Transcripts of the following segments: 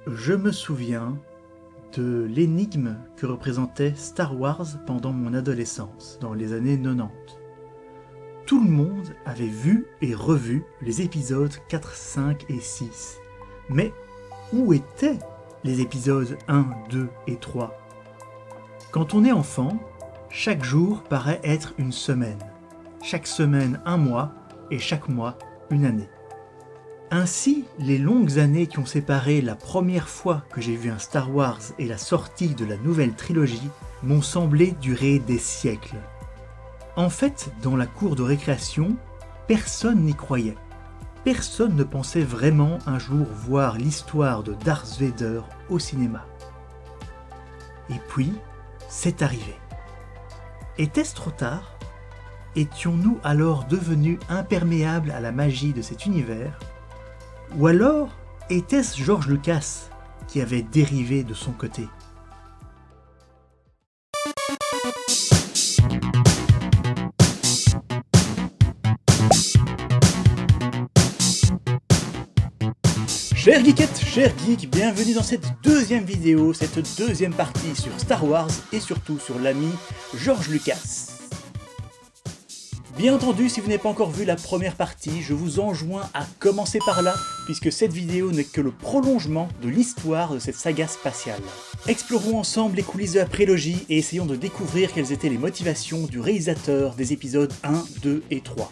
Je me souviens de l'énigme que représentait Star Wars pendant mon adolescence, dans les années 90. Tout le monde avait vu et revu les épisodes 4, 5 et 6. Mais où étaient les épisodes 1, 2 et 3 ? Quand on est enfant, chaque jour paraît être une semaine. Chaque semaine un mois et chaque mois une année. Ainsi, les longues années qui ont séparé la première fois que j'ai vu un Star Wars et la sortie de la nouvelle trilogie m'ont semblé durer des siècles. En fait, dans la cour de récréation, personne n'y croyait. Personne ne pensait vraiment un jour voir l'histoire de Darth Vader au cinéma. Et puis, c'est arrivé. Était-ce trop tard ? Étions-nous alors devenus imperméables à la magie de cet univers ? Ou alors, était-ce George Lucas qui avait dérivé de son côté ? Chers geekettes, chers geeks, bienvenue dans cette deuxième vidéo, cette deuxième partie sur Star Wars et surtout sur l'ami George Lucas. Bien entendu, si vous n'avez pas encore vu la première partie, je vous enjoins à commencer par là, puisque cette vidéo n'est que le prolongement de l'histoire de cette saga spatiale. Explorons ensemble les coulisses de la prélogie et essayons de découvrir quelles étaient les motivations du réalisateur des épisodes 1, 2 et 3.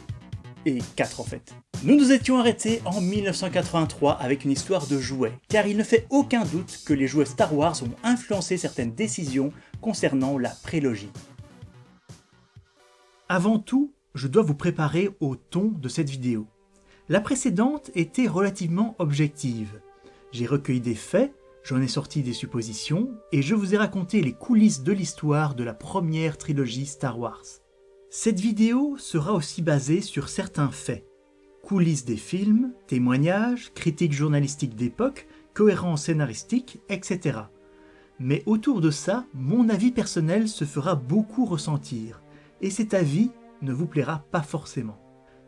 Et 4 en fait. Nous nous étions arrêtés en 1983 avec une histoire de jouets, car il ne fait aucun doute que les jouets Star Wars ont influencé certaines décisions concernant la prélogie. Avant tout, je dois vous préparer au ton de cette vidéo. La précédente était relativement objective. J'ai recueilli des faits, j'en ai sorti des suppositions, et je vous ai raconté les coulisses de l'histoire de la première trilogie Star Wars. Cette vidéo sera aussi basée sur certains faits. Coulisses des films, témoignages, critiques journalistiques d'époque, cohérence scénaristique, etc. Mais autour de ça, mon avis personnel se fera beaucoup ressentir, et cet avis ne vous plaira pas forcément.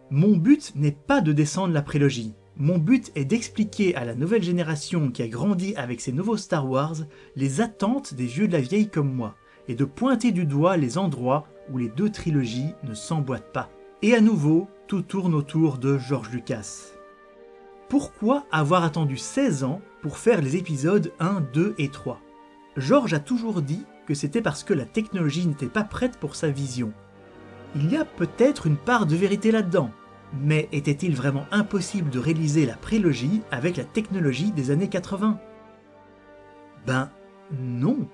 Mon but n'est pas de descendre la prélogie. Mon but est d'expliquer à la nouvelle génération qui a grandi avec ces nouveaux Star Wars les attentes des vieux de la vieille comme moi, et de pointer du doigt les endroits où les deux trilogies ne s'emboîtent pas. Et à nouveau, tout tourne autour de George Lucas. Pourquoi avoir attendu 16 ans pour faire les épisodes 1, 2 et 3 ? George a toujours dit que c'était parce que la technologie n'était pas prête pour sa vision. Il y a peut-être une part de vérité là-dedans, mais était-il vraiment impossible de réaliser la prélogie avec la technologie des années 80 ? Ben non.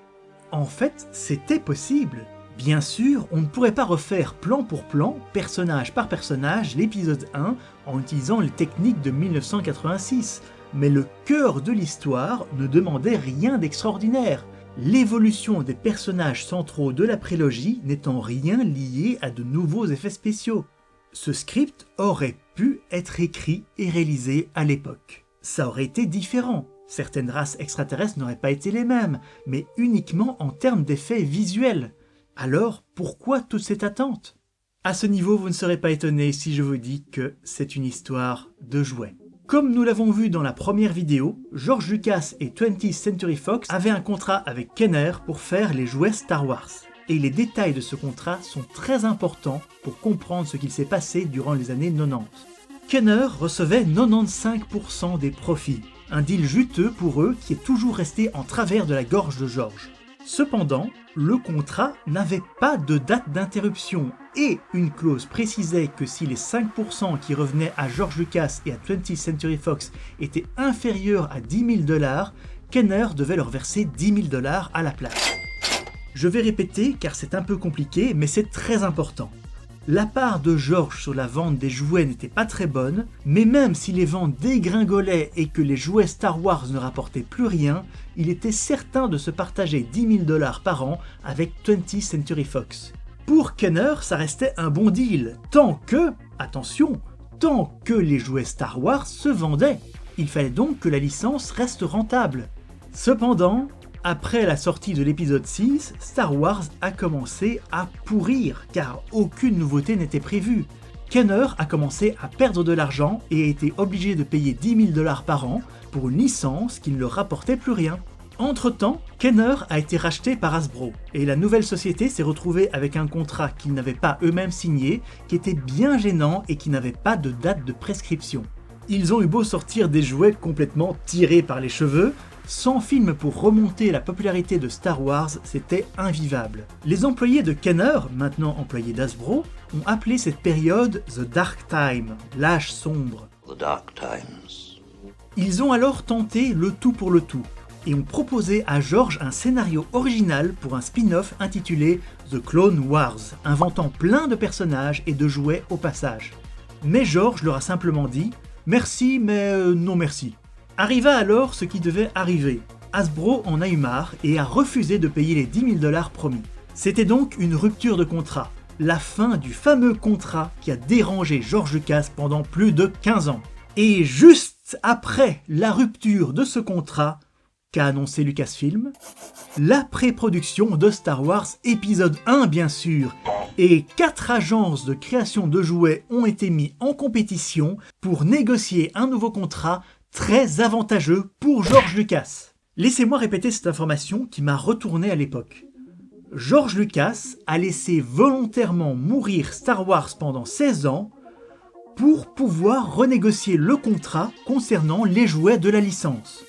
En fait, c'était possible. Bien sûr, on ne pourrait pas refaire plan pour plan, personnage par personnage, l'épisode 1 en utilisant les techniques de 1986, mais le cœur de l'histoire ne demandait rien d'extraordinaire. L'évolution des personnages centraux de la prélogie n'est en rien liée à de nouveaux effets spéciaux. Ce script aurait pu être écrit et réalisé à l'époque. Ça aurait été différent. Certaines races extraterrestres n'auraient pas été les mêmes, mais uniquement en termes d'effets visuels. Alors, pourquoi toute cette attente ? À ce niveau, vous ne serez pas étonné si je vous dis que c'est une histoire de jouets. Comme nous l'avons vu dans la première vidéo, George Lucas et 20th Century Fox avaient un contrat avec Kenner pour faire les jouets Star Wars. Et les détails de ce contrat sont très importants pour comprendre ce qu'il s'est passé durant les années 90. Kenner recevait 95% des profits, un deal juteux pour eux qui est toujours resté en travers de la gorge de George. Cependant, le contrat n'avait pas de date d'interruption et une clause précisait que si les 5% qui revenaient à George Lucas et à 20th Century Fox étaient inférieurs à $10,000, Kenner devait leur verser $10,000 à la place. Je vais répéter car c'est un peu compliqué, mais c'est très important. La part de George sur la vente des jouets n'était pas très bonne, mais même si les ventes dégringolaient et que les jouets Star Wars ne rapportaient plus rien, il était certain de se partager $10,000 par an avec 20th Century Fox. Pour Kenner, ça restait un bon deal, tant que, attention, tant que les jouets Star Wars se vendaient. Il fallait donc que la licence reste rentable. Cependant, après la sortie de l'épisode 6, Star Wars a commencé à pourrir car aucune nouveauté n'était prévue. Kenner a commencé à perdre de l'argent et a été obligé de payer 10 000 $ par an pour une licence qui ne leur rapportait plus rien. Entre-temps, Kenner a été racheté par Hasbro, et la nouvelle société s'est retrouvée avec un contrat qu'ils n'avaient pas eux-mêmes signé, qui était bien gênant et qui n'avait pas de date de prescription. Ils ont eu beau sortir des jouets complètement tirés par les cheveux, sans film pour remonter la popularité de Star Wars, c'était invivable. Les employés de Kenner, maintenant employés d'Hasbro, ont appelé cette période The Dark Time, l'âge sombre. The Dark Times. Ils ont alors tenté le tout pour le tout, et ont proposé à George un scénario original pour un spin-off intitulé The Clone Wars, inventant plein de personnages et de jouets au passage. Mais George leur a simplement dit « Merci, mais non merci ». Arriva alors ce qui devait arriver. Hasbro en a eu marre et a refusé de payer les 10 000 $ promis. C'était donc une rupture de contrat, la fin du fameux contrat qui a dérangé George Lucas pendant plus de 15 ans. Et juste après la rupture de ce contrat, qu'a annoncé Lucasfilm, la pré-production de Star Wars épisode 1 bien sûr, et 4 agences de création de jouets ont été mis en compétition pour négocier un nouveau contrat très avantageux pour George Lucas. Laissez-moi répéter cette information qui m'a retourné à l'époque. George Lucas a laissé volontairement mourir Star Wars pendant 16 ans pour pouvoir renégocier le contrat concernant les jouets de la licence.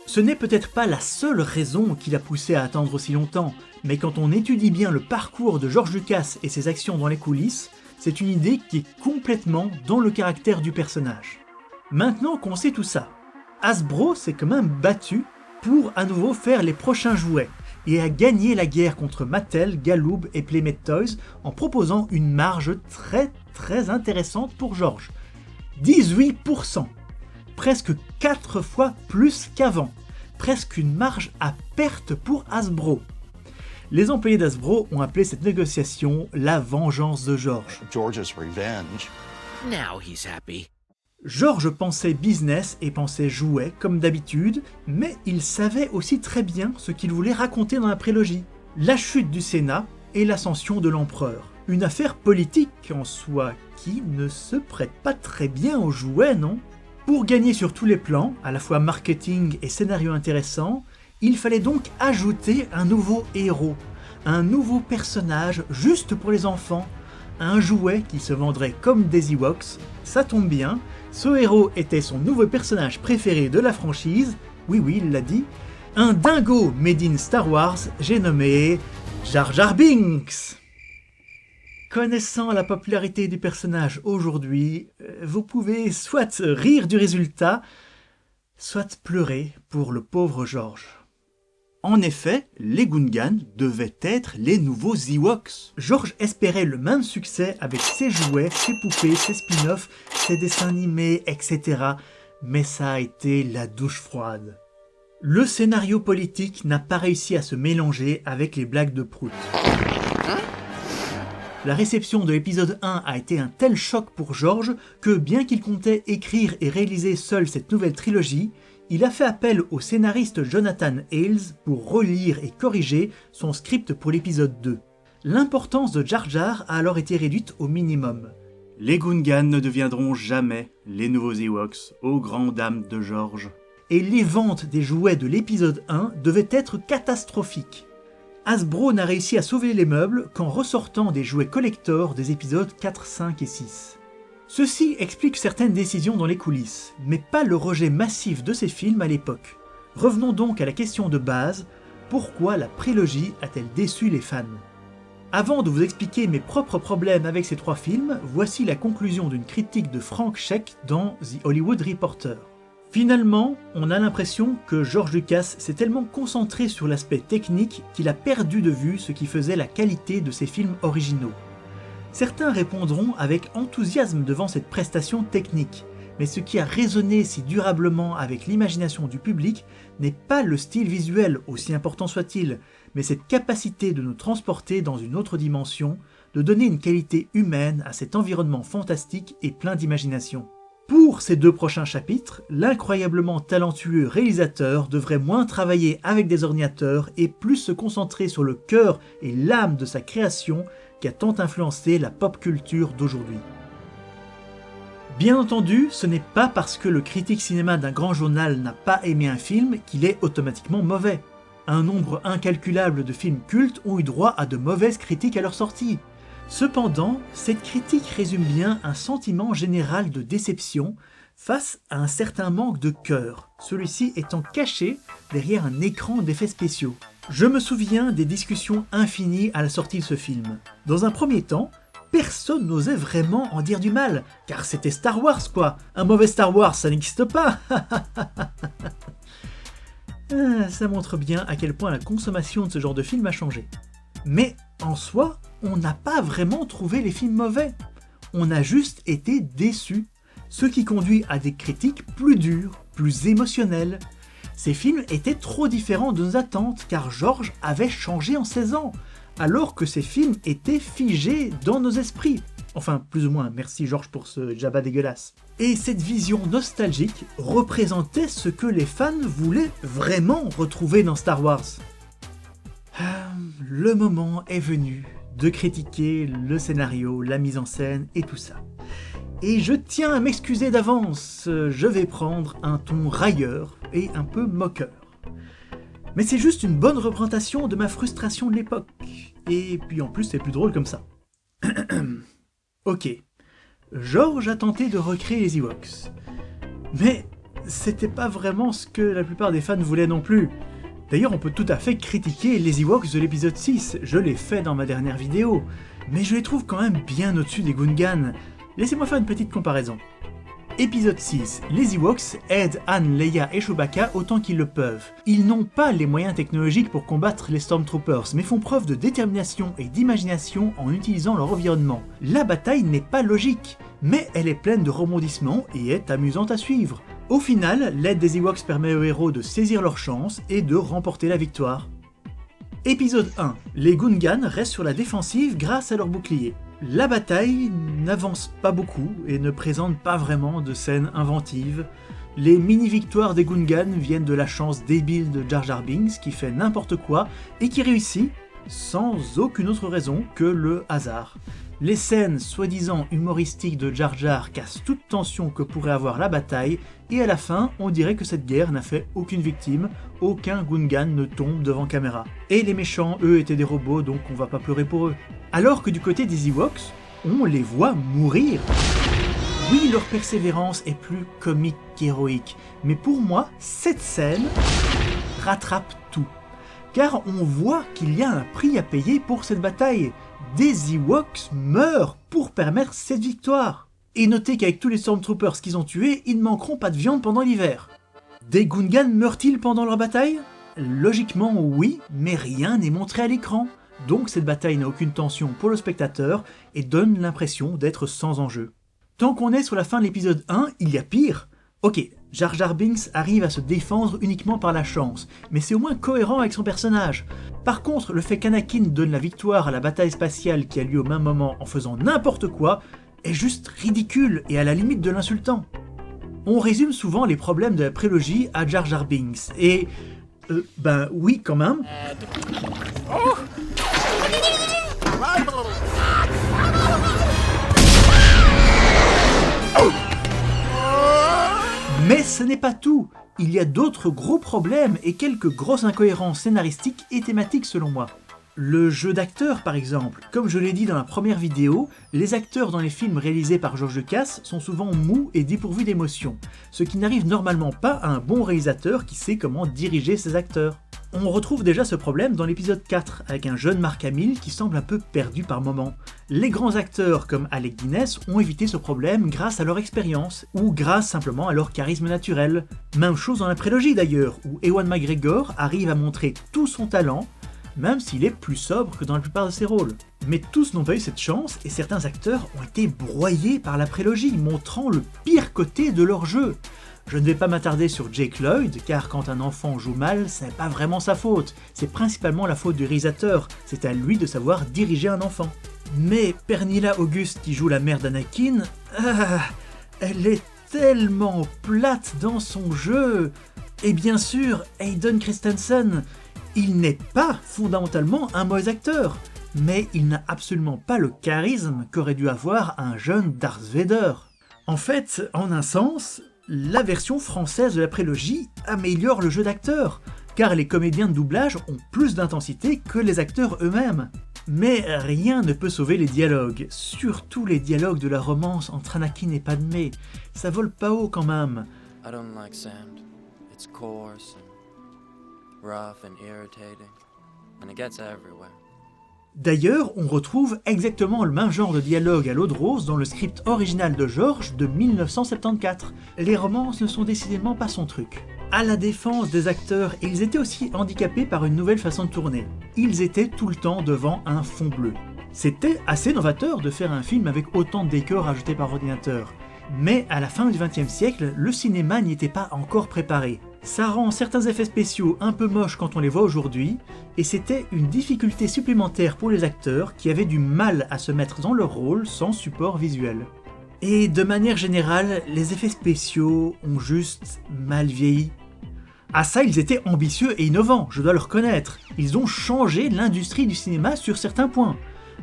Ce n'est peut-être pas la seule raison qui l'a poussé à attendre aussi longtemps, mais quand on étudie bien le parcours de George Lucas et ses actions dans les coulisses, c'est une idée qui est complètement dans le caractère du personnage. Maintenant qu'on sait tout ça, Hasbro s'est quand même battu pour à nouveau faire les prochains jouets et a gagné la guerre contre Mattel, Galoob et Playmate Toys en proposant une marge très intéressante pour George. 18%, presque 4 fois plus qu'avant, presque une marge à perte pour Hasbro. Les employés d'Hasbro ont appelé cette négociation la vengeance de George. George's revenge. Now he's happy. George pensait business et pensait jouet comme d'habitude, mais il savait aussi très bien ce qu'il voulait raconter dans la prélogie. La chute du Sénat et l'ascension de l'empereur. Une affaire politique en soi qui ne se prête pas très bien aux jouets, non ? Pour gagner sur tous les plans, à la fois marketing et scénario intéressant, il fallait donc ajouter un nouveau héros, un nouveau personnage juste pour les enfants, un jouet qui se vendrait comme des Ewoks. Ça tombe bien, ce héros était son nouveau personnage préféré de la franchise, oui il l'a dit, un dingo made in Star Wars, j'ai nommé Jar Jar Binks. Connaissant la popularité du personnage aujourd'hui, vous pouvez soit rire du résultat, soit pleurer pour le pauvre George. En effet, les Gungans devaient être les nouveaux Ewoks. George espérait le même succès avec ses jouets, ses poupées, ses spin-offs, ses dessins animés, etc. Mais ça a été la douche froide. Le scénario politique n'a pas réussi à se mélanger avec les blagues de Prout. La réception de l'épisode 1 a été un tel choc pour George que, bien qu'il comptait écrire et réaliser seul cette nouvelle trilogie, il a fait appel au scénariste Jonathan Hales pour relire et corriger son script pour l'épisode 2. L'importance de Jar Jar a alors été réduite au minimum. Les Gungans ne deviendront jamais les nouveaux Ewoks, aux grandes dames de George. Et les ventes des jouets de l'épisode 1 devaient être catastrophiques. Hasbro n'a réussi à sauver les meubles qu'en ressortant des jouets collector des épisodes 4, 5 et 6. Ceci explique certaines décisions dans les coulisses, mais pas le rejet massif de ces films à l'époque. Revenons donc à la question de base, pourquoi la prélogie a-t-elle déçu les fans ? Avant de vous expliquer mes propres problèmes avec ces 3 films, voici la conclusion d'une critique de Frank Scheck dans The Hollywood Reporter. Finalement, on a l'impression que George Lucas s'est tellement concentré sur l'aspect technique qu'il a perdu de vue ce qui faisait la qualité de ses films originaux. Certains répondront avec enthousiasme devant cette prestation technique, mais ce qui a résonné si durablement avec l'imagination du public n'est pas le style visuel, aussi important soit-il, mais cette capacité de nous transporter dans une autre dimension, de donner une qualité humaine à cet environnement fantastique et plein d'imagination. Pour ces 2 prochains chapitres, l'incroyablement talentueux réalisateur devrait moins travailler avec des ordinateurs et plus se concentrer sur le cœur et l'âme de sa création, qui a tant influencé la pop culture d'aujourd'hui. Bien entendu, ce n'est pas parce que le critique cinéma d'un grand journal n'a pas aimé un film qu'il est automatiquement mauvais. Un nombre incalculable de films cultes ont eu droit à de mauvaises critiques à leur sortie. Cependant, cette critique résume bien un sentiment général de déception face à un certain manque de cœur, celui-ci étant caché derrière un écran d'effets spéciaux. Je me souviens des discussions infinies à la sortie de ce film. Dans un premier temps, personne n'osait vraiment en dire du mal, car c'était Star Wars quoi. Un mauvais Star Wars, ça n'existe pas. Ça montre bien à quel point la consommation de ce genre de film a changé. Mais en soi, on n'a pas vraiment trouvé les films mauvais. On a juste été déçus, ce qui conduit à des critiques plus dures, plus émotionnelles. Ces films étaient trop différents de nos attentes, car George avait changé en 16 ans, alors que ces films étaient figés dans nos esprits. Enfin, plus ou moins, merci George pour ce Jabba dégueulasse. Et cette vision nostalgique représentait ce que les fans voulaient vraiment retrouver dans Star Wars. Le moment est venu de critiquer le scénario, la mise en scène et tout ça. Et je tiens à m'excuser d'avance, je vais prendre un ton railleur et un peu moqueur. Mais c'est juste une bonne représentation de ma frustration de l'époque. Et puis en plus c'est plus drôle comme ça. Ok, George a tenté de recréer les Ewoks. Mais c'était pas vraiment ce que la plupart des fans voulaient non plus. D'ailleurs, on peut tout à fait critiquer les Ewoks de l'épisode 6, je l'ai fait dans ma dernière vidéo, mais je les trouve quand même bien au-dessus des Gungans. Laissez-moi faire une petite comparaison. Épisode 6, les Ewoks aident Han, Leia et Chewbacca autant qu'ils le peuvent. Ils n'ont pas les moyens technologiques pour combattre les Stormtroopers, mais font preuve de détermination et d'imagination en utilisant leur environnement. La bataille n'est pas logique, mais elle est pleine de rebondissements et est amusante à suivre. Au final, l'aide des Ewoks permet aux héros de saisir leur chance et de remporter la victoire. Épisode 1, les Gungans restent sur la défensive grâce à leur bouclier. La bataille n'avance pas beaucoup et ne présente pas vraiment de scènes inventives. Les mini-victoires des Gungans viennent de la chance débile de Jar Jar Binks qui fait n'importe quoi et qui réussit sans aucune autre raison que le hasard. Les scènes soi-disant humoristiques de Jar Jar cassent toute tension que pourrait avoir la bataille, et à la fin, on dirait que cette guerre n'a fait aucune victime, aucun Gungan ne tombe devant caméra. Et les méchants, eux, étaient des robots, donc on va pas pleurer pour eux. Alors que du côté des Ewoks, on les voit mourir. Oui, leur persévérance est plus comique qu'héroïque, mais pour moi, cette scène rattrape tout. Car on voit qu'il y a un prix à payer pour cette bataille. Des Ewoks meurent pour permettre cette victoire. Et notez qu'avec tous les Stormtroopers qu'ils ont tués, ils ne manqueront pas de viande pendant l'hiver. Des Gungans meurent-ils pendant leur bataille? Logiquement oui, mais rien n'est montré à l'écran. Donc cette bataille n'a aucune tension pour le spectateur et donne l'impression d'être sans enjeu. Tant qu'on est sur la fin de l'épisode 1, il y a pire. Ok, Jar Jar Binks arrive à se défendre uniquement par la chance, mais c'est au moins cohérent avec son personnage. Par contre, le fait qu'Anakin donne la victoire à la bataille spatiale qui a lieu au même moment en faisant n'importe quoi, est juste ridicule et à la limite de l'insultant. On résume souvent les problèmes de la prélogie à Jar Jar Binks, et... ben oui quand même. Mais ce n'est pas tout, il y a d'autres gros problèmes et quelques grosses incohérences scénaristiques et thématiques selon moi. Le jeu d'acteurs par exemple, comme je l'ai dit dans la première vidéo, les acteurs dans les films réalisés par George Lucas sont souvent mous et dépourvus d'émotion, ce qui n'arrive normalement pas à un bon réalisateur qui sait comment diriger ses acteurs. On retrouve déjà ce problème dans l'épisode 4, avec un jeune Mark Hamill qui semble un peu perdu par moments. Les grands acteurs comme Alec Guinness ont évité ce problème grâce à leur expérience, ou grâce simplement à leur charisme naturel. Même chose dans la prélogie d'ailleurs, où Ewan McGregor arrive à montrer tout son talent, même s'il est plus sobre que dans la plupart de ses rôles. Mais tous n'ont pas eu cette chance, et certains acteurs ont été broyés par la prélogie, montrant le pire côté de leur jeu. Je ne vais pas m'attarder sur Jake Lloyd, car quand un enfant joue mal, ce n'est pas vraiment sa faute. C'est principalement la faute du réalisateur, c'est à lui de savoir diriger un enfant. Mais Pernilla August qui joue la mère d'Anakin, elle est tellement plate dans son jeu. Et bien sûr, Hayden Christensen, il n'est pas fondamentalement un mauvais acteur, mais il n'a absolument pas le charisme qu'aurait dû avoir un jeune Darth Vader. En fait, en un sens, la version française de la prélogie améliore le jeu d'acteur, car les comédiens de doublage ont plus d'intensité que les acteurs eux-mêmes. Mais rien ne peut sauver les dialogues, surtout les dialogues de la romance entre Anakin et Padmé. Ça vole pas haut quand même. I don't like sand. It's coarse and rough and irritating, and it gets everywhere. D'ailleurs, on retrouve exactement le même genre de dialogue à l'eau de rose dans le script original de George de 1974. Les romances ne sont décidément pas son truc. À la défense des acteurs, ils étaient aussi handicapés par une nouvelle façon de tourner. Ils étaient tout le temps devant un fond bleu. C'était assez novateur de faire un film avec autant de décors ajoutés par ordinateur. Mais à la fin du XXe siècle, le cinéma n'y était pas encore préparé. Ça rend certains effets spéciaux un peu moches quand on les voit aujourd'hui, et c'était une difficulté supplémentaire pour les acteurs qui avaient du mal à se mettre dans leur rôle sans support visuel. Et de manière générale, les effets spéciaux ont juste mal vieilli. À ça, ils étaient ambitieux et innovants, je dois le reconnaître. Ils ont changé l'industrie du cinéma sur certains points.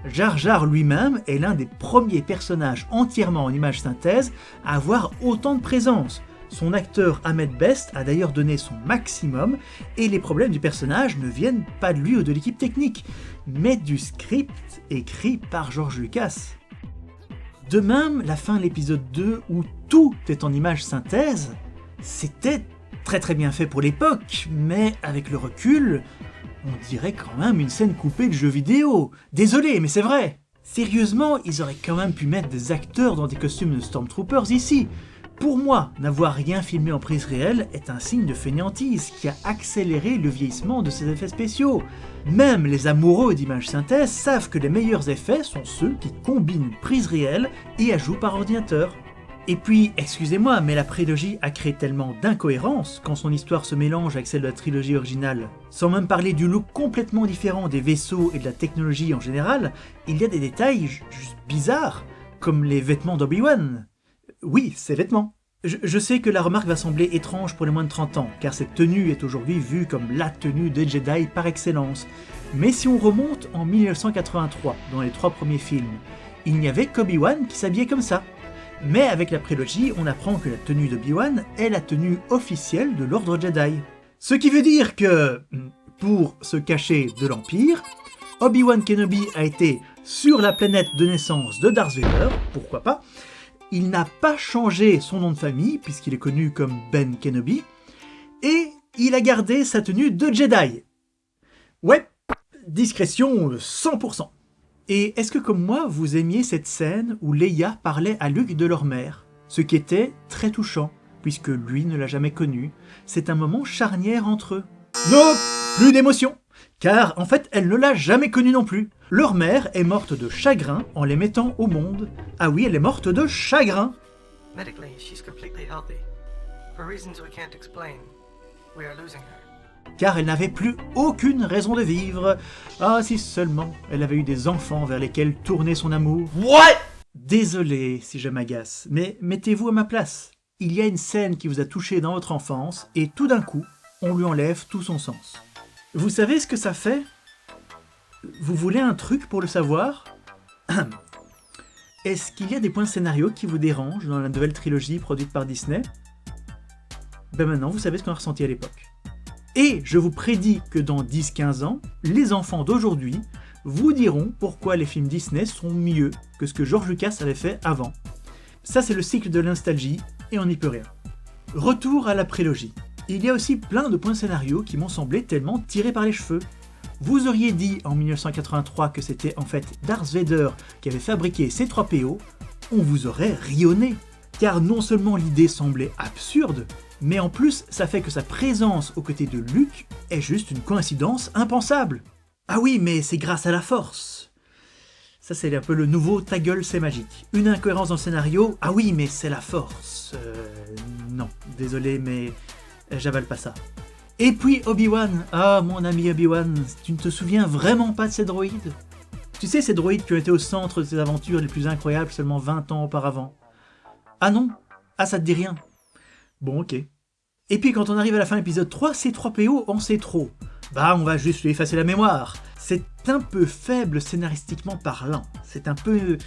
Jar Jar lui-même est l'un des premiers personnages entièrement en image synthèse à avoir autant de présence. Son acteur Ahmed Best a d'ailleurs donné son maximum, et les problèmes du personnage ne viennent pas de lui ou de l'équipe technique, mais du script écrit par George Lucas. De même, la fin de l'épisode 2, où tout est en image synthèse, c'était très bien fait pour l'époque, mais avec le recul, on dirait quand même une scène coupée de jeu vidéo. Désolé, mais c'est vrai. Sérieusement, ils auraient quand même pu mettre des acteurs dans des costumes de Stormtroopers ici. Pour moi, n'avoir rien filmé en prise réelle est un signe de fainéantise qui a accéléré le vieillissement de ces effets spéciaux. Même les amoureux d'images synthèse savent que les meilleurs effets sont ceux qui combinent prise réelle et ajout par ordinateur. Et puis, excusez-moi, mais la prélogie a créé tellement d'incohérences quand son histoire se mélange avec celle de la trilogie originale. Sans même parler du look complètement différent des vaisseaux et de la technologie en général, il y a des détails juste bizarres, comme les vêtements d'Obi-Wan. Oui, ces vêtements. Je sais que la remarque va sembler étrange pour les moins de 30 ans, car cette tenue est aujourd'hui vue comme la tenue des Jedi par excellence. Mais si on remonte en 1983, dans les 3 premiers films, il n'y avait qu'Obi-Wan qui s'habillait comme ça. Mais avec la prélogie, on apprend que la tenue d'Obi-Wan est la tenue officielle de l'Ordre Jedi. Ce qui veut dire que, pour se cacher de l'Empire, Obi-Wan Kenobi a été sur la planète de naissance de Darth Vader, pourquoi pas. Il n'a pas changé son nom de famille, puisqu'il est connu comme Ben Kenobi, et il a gardé sa tenue de Jedi. Ouais, discrétion 100%. Et est-ce que comme moi, vous aimiez cette scène où Leia parlait à Luke de leur mère, ce qui était très touchant, puisque lui ne l'a jamais connue. C'est un moment charnière entre eux. Non, plus d'émotion, car en fait, elle ne l'a jamais connue non plus. Leur mère est morte de chagrin en les mettant au monde. Ah oui, elle est morte de chagrin. Medically, she's completely healthy. For reasons we can't explain, we are losing her. Car elle n'avait plus aucune raison de vivre. Ah, si seulement elle avait eu des enfants vers lesquels tourner son amour. What? Désolé si je m'agace, mais mettez-vous à ma place. Il y a une scène qui vous a touché dans votre enfance, et tout d'un coup, on lui enlève tout son sens. Vous savez ce que ça fait ? Vous voulez un truc pour le savoir ? Est-ce qu'il y a des points de scénario qui vous dérangent dans la nouvelle trilogie produite par Disney ? Ben maintenant, vous savez ce qu'on a ressenti à l'époque. Et je vous prédis que dans 10-15 ans, les enfants d'aujourd'hui vous diront pourquoi les films Disney sont mieux que ce que George Lucas avait fait avant. Ça, c'est le cycle de la nostalgie, et on n'y peut rien. Retour à la prélogie. Il y a aussi plein de points de scénario qui m'ont semblé tellement tirés par les cheveux. Vous auriez dit en 1983 que c'était en fait Darth Vader qui avait fabriqué C-3PO, on vous aurait rionné. Car non seulement l'idée semblait absurde, mais en plus ça fait que sa présence aux côtés de Luke est juste une coïncidence impensable. Ah oui, mais c'est grâce à la force. Ça c'est un peu le nouveau ta gueule c'est magique. Une incohérence dans le scénario, ah oui mais c'est la force. Non, désolé mais j'avale pas ça. Et puis Obi-Wan, ah mon ami Obi-Wan, tu ne te souviens vraiment pas de ces droïdes ? Tu sais ces droïdes qui ont été au centre de ces aventures les plus incroyables seulement 20 ans auparavant ? Ah non ? Ah ça te dit rien ? Bon ok. Et puis quand on arrive à la fin de l'épisode 3, C-3PO en sait trop. bah on va juste lui effacer la mémoire. C'est un peu faible scénaristiquement parlant, c'est un peu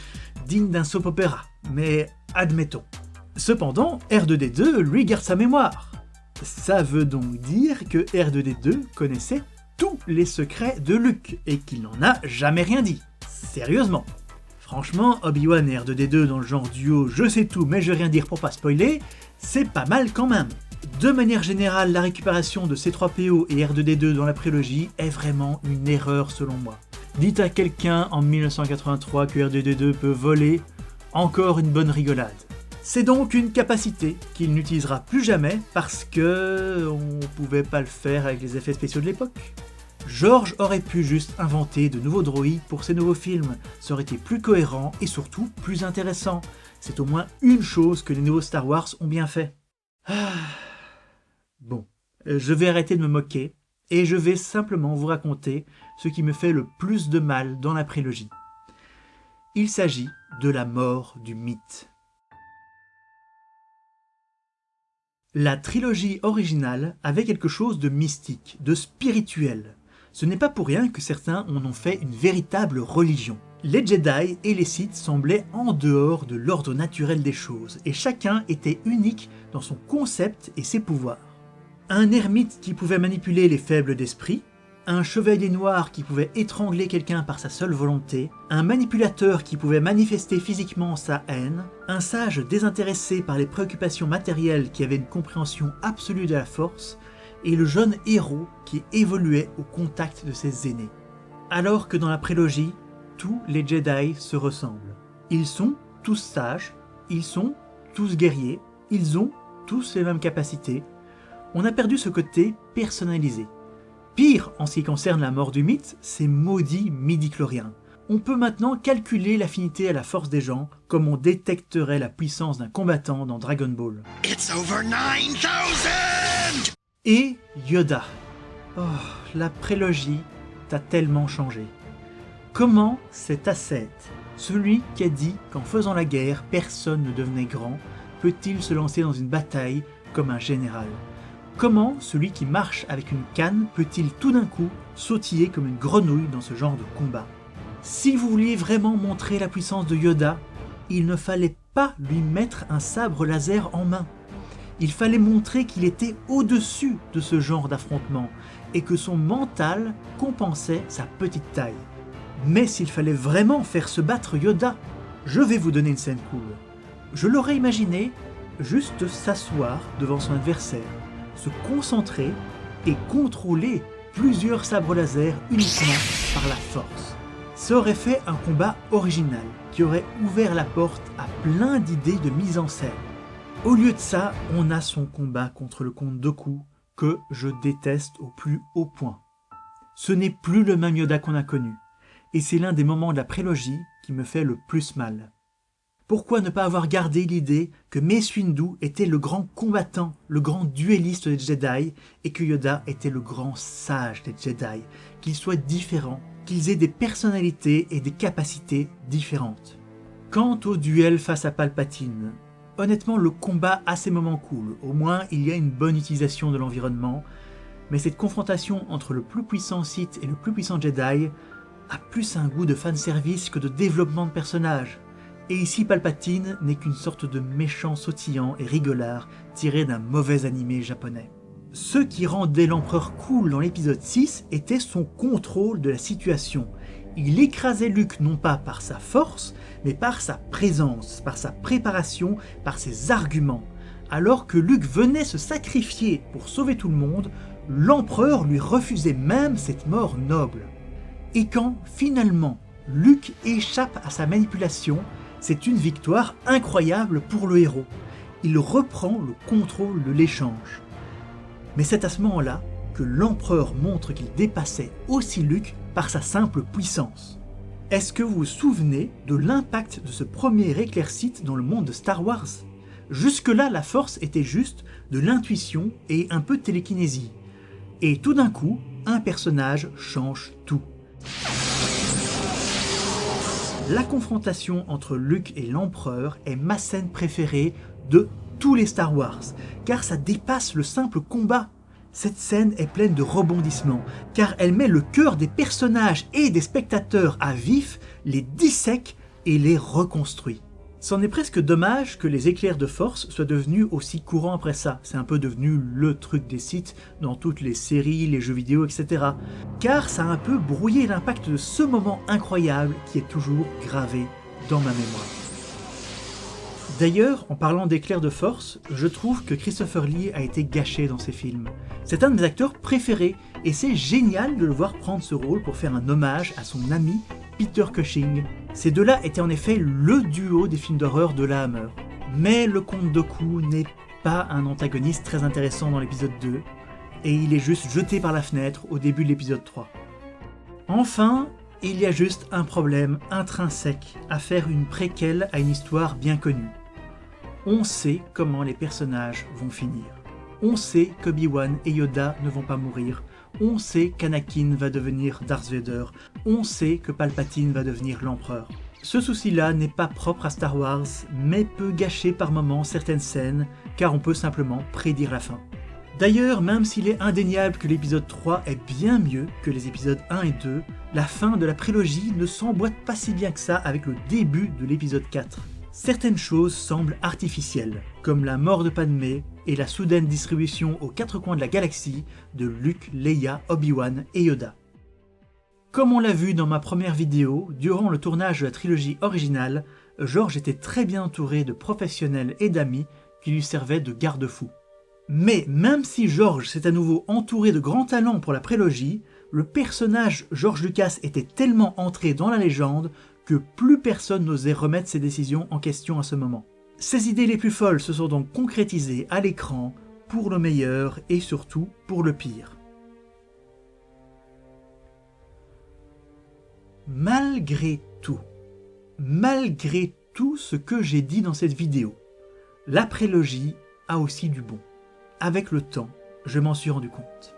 digne d'un soap opéra, mais admettons. Cependant, R2-D2 lui garde sa mémoire. Ça veut donc dire que R2-D2 connaissait tous les secrets de Luke et qu'il n'en a jamais rien dit. Sérieusement. Franchement, Obi-Wan et R2-D2 dans le genre duo je sais tout mais je vais rien dire pour pas spoiler, c'est pas mal quand même. De manière générale, la récupération de C3PO et R2-D2 dans la prélogie est vraiment une erreur selon moi. Dites à quelqu'un en 1983 que R2-D2 peut voler, encore une bonne rigolade. C'est donc une capacité qu'il n'utilisera plus jamais parce que on pouvait pas le faire avec les effets spéciaux de l'époque. George aurait pu juste inventer de nouveaux droïdes pour ses nouveaux films, ça aurait été plus cohérent et surtout plus intéressant. C'est au moins une chose que les nouveaux Star Wars ont bien fait. Bon, je vais arrêter de me moquer et je vais simplement vous raconter ce qui me fait le plus de mal dans la prélogie. Il s'agit de la mort du mythe. La trilogie originale avait quelque chose de mystique, de spirituel. Ce n'est pas pour rien que certains en ont fait une véritable religion. Les Jedi et les Sith semblaient en dehors de l'ordre naturel des choses, et chacun était unique dans son concept et ses pouvoirs. Un ermite qui pouvait manipuler les faibles d'esprit, un chevalier noir qui pouvait étrangler quelqu'un par sa seule volonté, un manipulateur qui pouvait manifester physiquement sa haine, un sage désintéressé par les préoccupations matérielles qui avait une compréhension absolue de la force, et le jeune héros qui évoluait au contact de ses aînés. Alors que dans la prélogie, tous les Jedi se ressemblent. Ils sont tous sages, ils sont tous guerriers, ils ont tous les mêmes capacités. On a perdu ce côté personnalisé. Pire, en ce qui concerne la mort du mythe, ces maudits midi-chloriens. On peut maintenant calculer l'affinité à la force des gens comme on détecterait la puissance d'un combattant dans Dragon Ball. It's over 9,000! Et Yoda. Oh, la prélogie t'a tellement changé. Comment cet ascète, celui qui a dit qu'en faisant la guerre, personne ne devenait grand, peut-il se lancer dans une bataille comme un général ? Comment celui qui marche avec une canne peut-il tout d'un coup sautiller comme une grenouille dans ce genre de combat ? Si vous vouliez vraiment montrer la puissance de Yoda, il ne fallait pas lui mettre un sabre laser en main. Il fallait montrer qu'il était au-dessus de ce genre d'affrontement et que son mental compensait sa petite taille. Mais s'il fallait vraiment faire se battre Yoda, je vais vous donner une scène cool. Je l'aurais imaginé juste s'asseoir devant son adversaire, se concentrer et contrôler plusieurs sabres laser uniquement par la force. Ça aurait fait un combat original qui aurait ouvert la porte à plein d'idées de mise en scène. Au lieu de ça, on a son combat contre le comte Dooku que je déteste au plus haut point. Ce n'est plus le même Yoda qu'on a connu, et c'est l'un des moments de la prélogie qui me fait le plus mal. Pourquoi ne pas avoir gardé l'idée que Mace Windu était le grand combattant, le grand duelliste des Jedi, et que Yoda était le grand sage des Jedi, qu'ils soient différents, qu'ils aient des personnalités et des capacités différentes. Quant au duel face à Palpatine, honnêtement le combat a ses moments cool, au moins il y a une bonne utilisation de l'environnement, mais cette confrontation entre le plus puissant Sith et le plus puissant Jedi a plus un goût de fanservice que de développement de personnage. Et ici Palpatine n'est qu'une sorte de méchant sautillant et rigolard tiré d'un mauvais animé japonais. Ce qui rendait l'empereur cool dans l'épisode 6 était son contrôle de la situation. Il écrasait Luke non pas par sa force, mais par sa présence, par sa préparation, par ses arguments. Alors que Luke venait se sacrifier pour sauver tout le monde, l'empereur lui refusait même cette mort noble. Et quand, finalement, Luke échappe à sa manipulation, c'est une victoire incroyable pour le héros. Il reprend le contrôle de l'échange. Mais c'est à ce moment-là que l'empereur montre qu'il dépassait aussi Luke par sa simple puissance. Est-ce que vous vous souvenez de l'impact de ce premier éclaircite dans le monde de Star Wars ? Jusque-là, la force était juste de l'intuition et un peu de télékinésie. Et tout d'un coup, un personnage change tout. La confrontation entre Luke et l'empereur est ma scène préférée de tous les Star Wars, car ça dépasse le simple combat. Cette scène est pleine de rebondissements, car elle met le cœur des personnages et des spectateurs à vif, les dissèque et les reconstruit. C'en est presque dommage que les éclairs de force soient devenus aussi courants après ça. C'est un peu devenu le truc des sites dans toutes les séries, les jeux vidéo, etc. Car ça a un peu brouillé l'impact de ce moment incroyable qui est toujours gravé dans ma mémoire. D'ailleurs, en parlant d'éclairs de force, je trouve que Christopher Lee a été gâché dans ses films. C'est un de mes acteurs préférés, et c'est génial de le voir prendre ce rôle pour faire un hommage à son ami Peter Cushing. Ces deux-là étaient en effet le duo des films d'horreur de la Hammer. Mais le comte Dooku n'est pas un antagoniste très intéressant dans l'épisode 2, et il est juste jeté par la fenêtre au début de l'épisode 3. Enfin, il y a juste un problème intrinsèque à faire une préquelle à une histoire bien connue. On sait comment les personnages vont finir. On sait qu'Obi-Wan et Yoda ne vont pas mourir. On sait qu'Anakin va devenir Darth Vader. On sait que Palpatine va devenir l'empereur. Ce souci-là n'est pas propre à Star Wars, mais peut gâcher par moments certaines scènes, car on peut simplement prédire la fin. D'ailleurs, même s'il est indéniable que l'épisode 3 est bien mieux que les épisodes 1 et 2, la fin de la prélogie ne s'emboîte pas si bien que ça avec le début de l'épisode 4. Certaines choses semblent artificielles, comme la mort de Padmé et la soudaine distribution aux quatre coins de la galaxie de Luke, Leia, Obi-Wan et Yoda. Comme on l'a vu dans ma première vidéo, durant le tournage de la trilogie originale, George était très bien entouré de professionnels et d'amis qui lui servaient de garde-fous. Mais même si George s'est à nouveau entouré de grands talents pour la prélogie, le personnage George Lucas était tellement entré dans la légende que plus personne n'osait remettre ses décisions en question à ce moment. Ses idées les plus folles se sont donc concrétisées à l'écran, pour le meilleur et surtout pour le pire. Malgré tout ce que j'ai dit dans cette vidéo, la prélogie a aussi du bon. Avec le temps, je m'en suis rendu compte.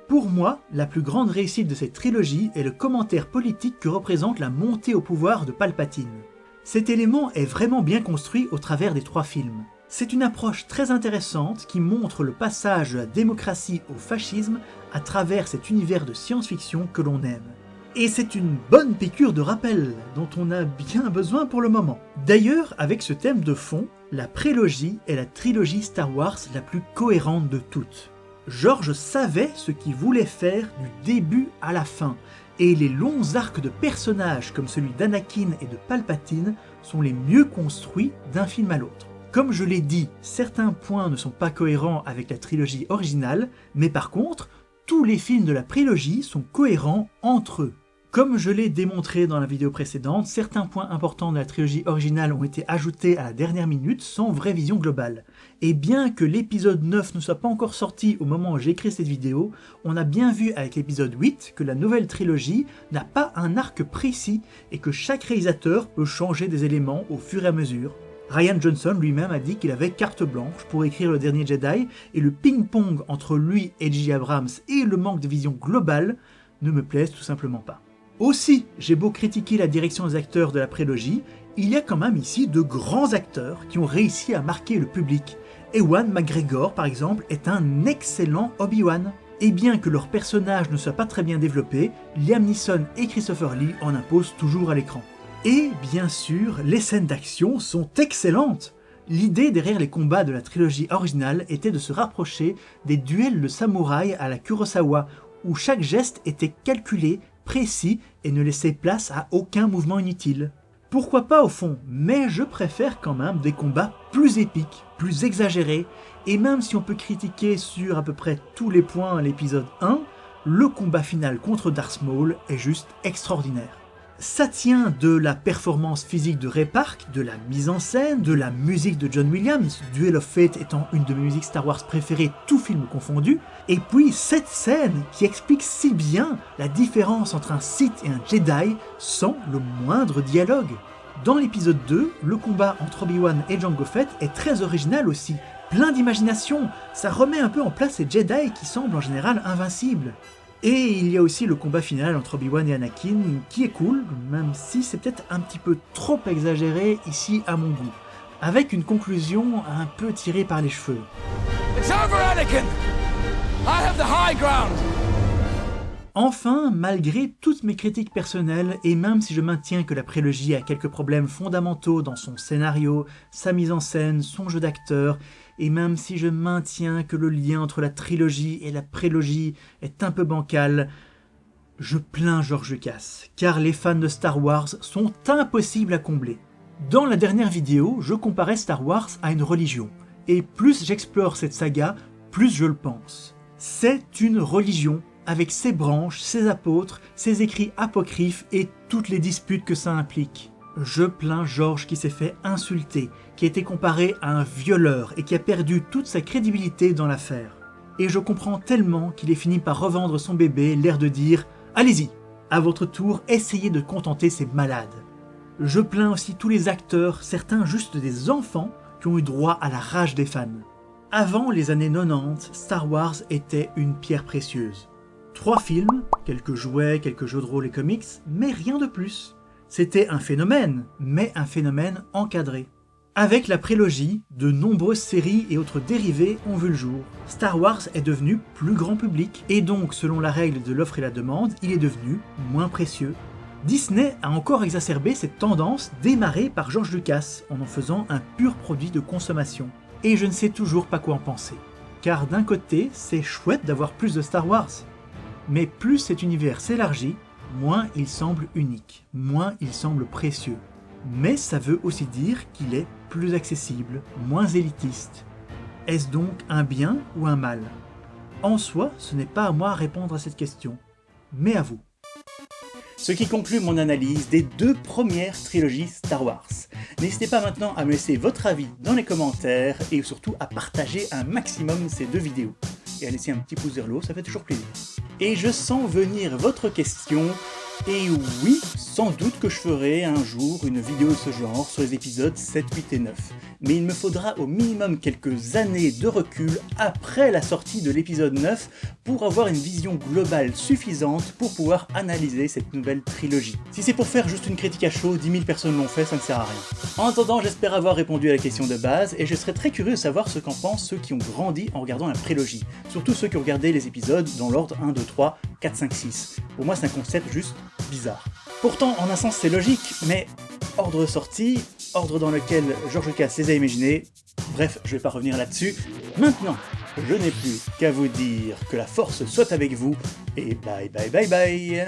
Pour moi, la plus grande réussite de cette trilogie est le commentaire politique que représente la montée au pouvoir de Palpatine. Cet élément est vraiment bien construit au travers des 3 films. C'est une approche très intéressante qui montre le passage de la démocratie au fascisme à travers cet univers de science-fiction que l'on aime. Et c'est une bonne piqûre de rappel dont on a bien besoin pour le moment. D'ailleurs, avec ce thème de fond, la prélogie est la trilogie Star Wars la plus cohérente de toutes. George savait ce qu'il voulait faire du début à la fin, et les longs arcs de personnages comme celui d'Anakin et de Palpatine sont les mieux construits d'un film à l'autre. Comme je l'ai dit, certains points ne sont pas cohérents avec la trilogie originale, mais par contre, tous les films de la prélogie sont cohérents entre eux. Comme je l'ai démontré dans la vidéo précédente, certains points importants de la trilogie originale ont été ajoutés à la dernière minute sans vraie vision globale. Et bien que l'épisode 9 ne soit pas encore sorti au moment où j'ai écrit cette vidéo, on a bien vu avec l'épisode 8 que la nouvelle trilogie n'a pas un arc précis et que chaque réalisateur peut changer des éléments au fur et à mesure. Rian Johnson lui-même a dit qu'il avait carte blanche pour écrire Le Dernier Jedi, et le ping-pong entre lui et J.J. Abrams et le manque de vision globale ne me plaisent tout simplement pas. Aussi, j'ai beau critiquer la direction des acteurs de la prélogie, il y a quand même ici de grands acteurs qui ont réussi à marquer le public. Ewan McGregor, par exemple, est un excellent Obi-Wan. Et bien que leurs personnages ne soient pas très bien développés, Liam Neeson et Christopher Lee en imposent toujours à l'écran. Et bien sûr, les scènes d'action sont excellentes. L'idée derrière les combats de la trilogie originale était de se rapprocher des duels de samouraïs à la Kurosawa, où chaque geste était calculé, précis et ne laissait place à aucun mouvement inutile. Pourquoi pas au fond, mais je préfère quand même des combats plus épiques, plus exagérés, et même si on peut critiquer sur à peu près tous les points l'épisode 1, le combat final contre Darth Maul est juste extraordinaire. Ça tient de la performance physique de Ray Park, de la mise en scène, de la musique de John Williams, Duel of Fate étant une de mes musiques Star Wars préférées, tout film confondu, et puis cette scène qui explique si bien la différence entre un Sith et un Jedi sans le moindre dialogue. Dans l'épisode 2, le combat entre Obi-Wan et Jango Fett est très original aussi, plein d'imagination, ça remet un peu en place ces Jedi qui semblent en général invincibles. Et il y a aussi le combat final entre Obi-Wan et Anakin qui est cool, même si c'est peut-être un petit peu trop exagéré ici à mon goût, avec une conclusion un peu tirée par les cheveux. It's over, Anakin! I have the high ground! Enfin, malgré toutes mes critiques personnelles, et même si je maintiens que la prélogie a quelques problèmes fondamentaux dans son scénario, sa mise en scène, son jeu d'acteur, et même si je maintiens que le lien entre la trilogie et la prélogie est un peu bancal, je plains George Lucas, car les fans de Star Wars sont impossibles à combler. Dans la dernière vidéo, je comparais Star Wars à une religion, et plus j'explore cette saga, plus je le pense. C'est une religion, avec ses branches, ses apôtres, ses écrits apocryphes et toutes les disputes que ça implique. Je plains George qui s'est fait insulter, qui a été comparé à un violeur et qui a perdu toute sa crédibilité dans l'affaire. Et je comprends tellement qu'il ait fini par revendre son bébé, l'air de dire « Allez-y, à votre tour, essayez de contenter ces malades ». Je plains aussi tous les acteurs, certains juste des enfants, qui ont eu droit à la rage des fans. Avant les années 90, Star Wars était une pierre précieuse. 3 films, quelques jouets, quelques jeux de rôle et comics, mais rien de plus. C'était un phénomène, mais un phénomène encadré. Avec la prélogie, de nombreuses séries et autres dérivés ont vu le jour. Star Wars est devenu plus grand public, et donc selon la règle de l'offre et la demande, il est devenu moins précieux. Disney a encore exacerbé cette tendance démarrée par George Lucas en faisant un pur produit de consommation. Et je ne sais toujours pas quoi en penser. Car d'un côté, c'est chouette d'avoir plus de Star Wars. Mais plus cet univers s'élargit, moins il semble unique, moins il semble précieux. Mais ça veut aussi dire qu'il est plus accessible, moins élitiste. Est-ce donc un bien ou un mal? En soi, ce n'est pas à moi à répondre à cette question, mais à vous. Ce qui conclut mon analyse des 2 premières trilogies Star Wars. N'hésitez pas maintenant à me laisser votre avis dans les commentaires et surtout à partager un maximum ces 2 vidéos. Et à laisser un petit pouce vers le haut, ça fait toujours plaisir. Et je sens venir votre question, et oui, sans doute que je ferai un jour une vidéo de ce genre sur les épisodes 7, 8 et 9. Mais il me faudra au minimum quelques années de recul après la sortie de l'épisode 9 pour avoir une vision globale suffisante pour pouvoir analyser cette nouvelle trilogie. Si c'est pour faire juste une critique à chaud, 10 000 personnes l'ont fait, ça ne sert à rien. En attendant, j'espère avoir répondu à la question de base, et je serais très curieux de savoir ce qu'en pensent ceux qui ont grandi en regardant la prélogie. Surtout ceux qui ont regardé les épisodes dans l'ordre 1, 2, 3, 4, 5, 6. Pour moi, c'est un concept juste bizarre. Pourtant, en un sens, c'est logique, mais ordre de sortie, ordre dans lequel George Lucas les a imaginés, bref, je vais pas revenir là-dessus. Maintenant, je n'ai plus qu'à vous dire que la force soit avec vous, et bye bye bye bye.